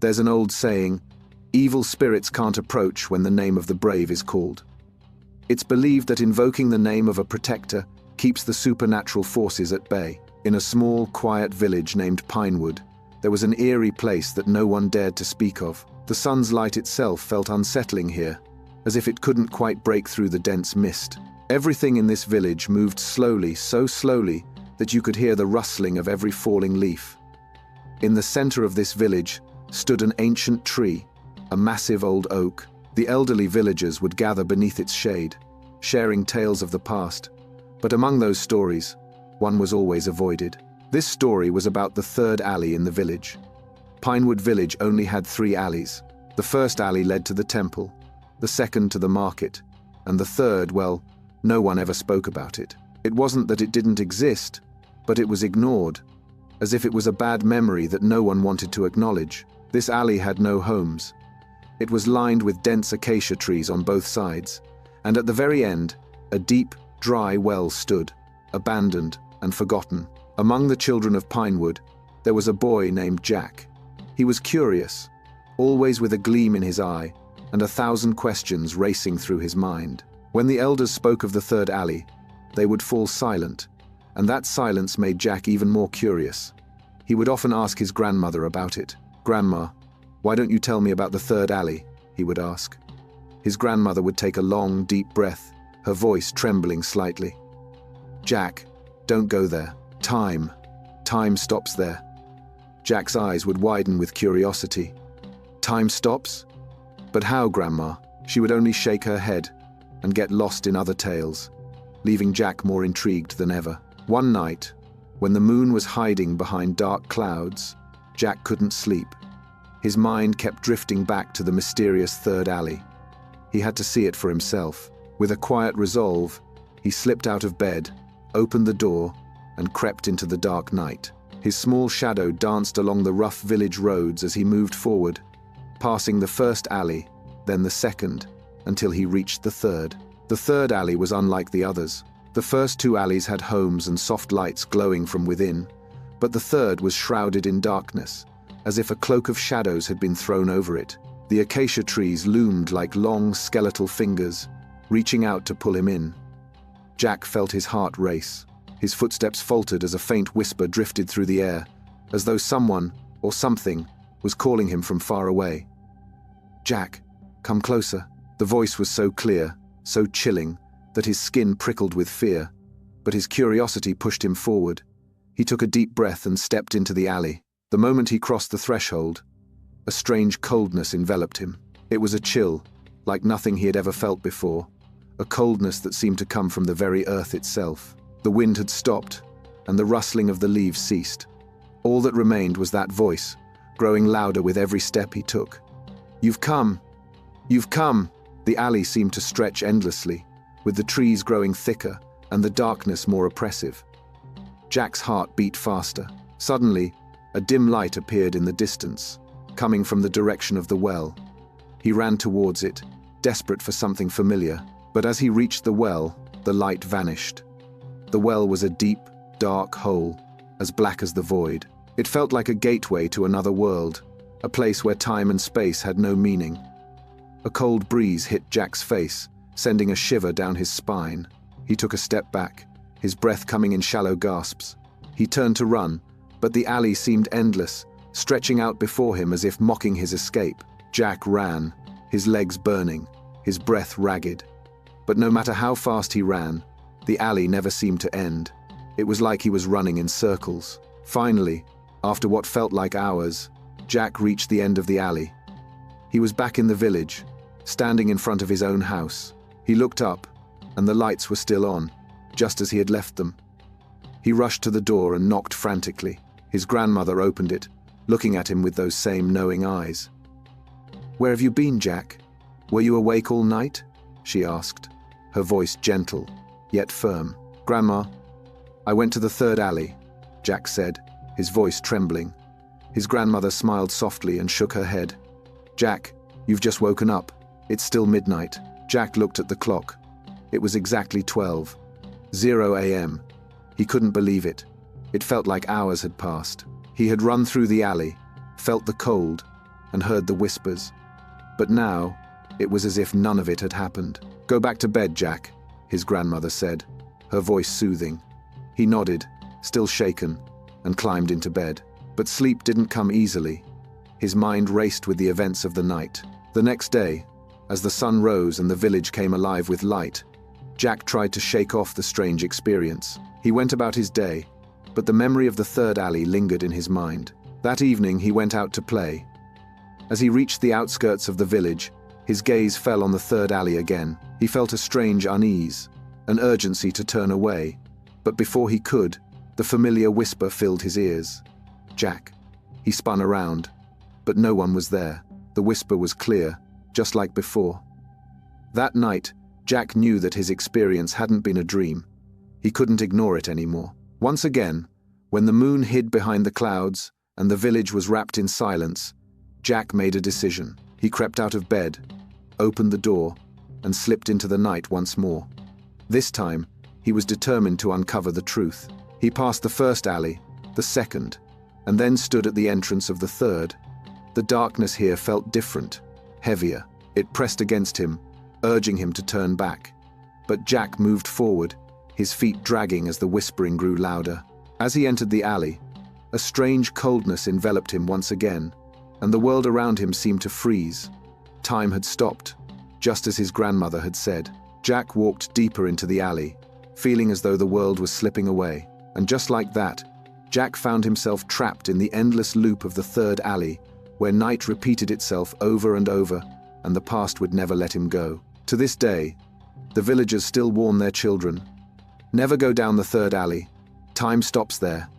There's an old saying, evil spirits can't approach when the name of the brave is called. It's believed that invoking the name of a protector keeps the supernatural forces at bay. In a small, quiet village named Pinewood, there was an eerie place that no one dared to speak of. The sun's light itself felt unsettling here, as if it couldn't quite break through the dense mist. Everything in this village moved slowly, so slowly that you could hear the rustling of every falling leaf. In the center of this village stood an ancient tree, a massive old oak. The elderly villagers would gather beneath its shade, sharing tales of the past. But among those stories, one was always avoided. This story was about the third alley in the village. Pinewood village only had 3 alleys. The first alley led to the temple, the second to the market, and the third, well, no one ever spoke about it. It wasn't that it didn't exist, but it was ignored, as if it was a bad memory that no one wanted to acknowledge. This alley had no homes. It was lined with dense acacia trees on both sides, and at the very end, a deep, dry well stood, abandoned and forgotten. Among the children of Pinewood, there was a boy named Jack. He was curious, always with a gleam in his eye, and 1,000 questions racing through his mind. When the elders spoke of the third alley, they would fall silent, and that silence made Jack even more curious. He would often ask his grandmother about it. "Grandma, why don't you tell me about the third alley?" he would ask. His grandmother would take a long, deep breath, her voice trembling slightly. "Jack, don't go there. Time stops there." Jack's eyes would widen with curiosity. "Time stops? But how, Grandma?" She would only shake her head and get lost in other tales, leaving Jack more intrigued than ever. One night, when the moon was hiding behind dark clouds, Jack couldn't sleep. His mind kept drifting back to the mysterious third alley. He had to see it for himself. With a quiet resolve, he slipped out of bed, opened the door, and crept into the dark night. His small shadow danced along the rough village roads as he moved forward, passing the first alley, then the second, until he reached the third. The third alley was unlike the others. The first 2 alleys had homes and soft lights glowing from within, but the third was shrouded in darkness, as if a cloak of shadows had been thrown over it. The acacia trees loomed like long, skeletal fingers, reaching out to pull him in. Jack felt his heart race. His footsteps faltered as a faint whisper drifted through the air, as though someone, or something, was calling him from far away. "Jack, come closer." The voice was so clear, so chilling, that his skin prickled with fear, but his curiosity pushed him forward. He took a deep breath and stepped into the alley. The moment he crossed the threshold, a strange coldness enveloped him. It was a chill, like nothing he had ever felt before, a coldness that seemed to come from the very earth itself. The wind had stopped, and the rustling of the leaves ceased. All that remained was that voice, growing louder with every step he took. "You've come! You've come!" The alley seemed to stretch endlessly, with the trees growing thicker and the darkness more oppressive. Jack's heart beat faster. Suddenly, a dim light appeared in the distance, coming from the direction of the well. He ran towards it, desperate for something familiar, but as he reached the well, the light vanished. The well was a deep, dark hole, as black as the void. It felt like a gateway to another world, a place where time and space had no meaning. A cold breeze hit Jack's face, sending a shiver down his spine. He took a step back, his breath coming in shallow gasps. He turned to run, but the alley seemed endless, stretching out before him as if mocking his escape. Jack ran, his legs burning, his breath ragged. But no matter how fast he ran, the alley never seemed to end. It was like he was running in circles. Finally, after what felt like hours, Jack reached the end of the alley. He was back in the village, standing in front of his own house. He looked up, and the lights were still on, just as he had left them. He rushed to the door and knocked frantically. His grandmother opened it, looking at him with those same knowing eyes. "Where have you been, Jack? Were you awake all night?" she asked, her voice gentle, yet firm. "Grandma, I went to the third alley," Jack said, his voice trembling. His grandmother smiled softly and shook her head. "Jack, you've just woken up. It's still midnight." Jack looked at the clock. It was exactly 12:00 a.m. He couldn't believe it. It felt like hours had passed. He had run through the alley, felt the cold, and heard the whispers. But now, it was as if none of it had happened. "Go back to bed, Jack," his grandmother said, her voice soothing. He nodded, still shaken, and climbed into bed. But sleep didn't come easily. His mind raced with the events of the night. The next day, as the sun rose and the village came alive with light, Jack tried to shake off the strange experience. He went about his day, but the memory of the third alley lingered in his mind. That evening he went out to play. As he reached the outskirts of the village, his gaze fell on the third alley again. He felt a strange unease, an urgency to turn away, but before he could, the familiar whisper filled his ears. "Jack." He spun around, but no one was there. The whisper was clear, just like before. That night, Jack knew that his experience hadn't been a dream. He couldn't ignore it anymore. Once again, when the moon hid behind the clouds and the village was wrapped in silence, Jack made a decision. He crept out of bed, opened the door, and slipped into the night once more. This time, he was determined to uncover the truth. He passed the first alley, the second, and then stood at the entrance of the third. The darkness here felt different, heavier. It pressed against him, urging him to turn back. But Jack moved forward, his feet dragging as the whispering grew louder. As he entered the alley, a strange coldness enveloped him once again, and the world around him seemed to freeze. Time had stopped, just as his grandmother had said. Jack walked deeper into the alley, feeling as though the world was slipping away. And just like that, Jack found himself trapped in the endless loop of the third alley, where night repeated itself over and over, and the past would never let him go. To this day, the villagers still warn their children, "Never go down the third alley. Time stops there."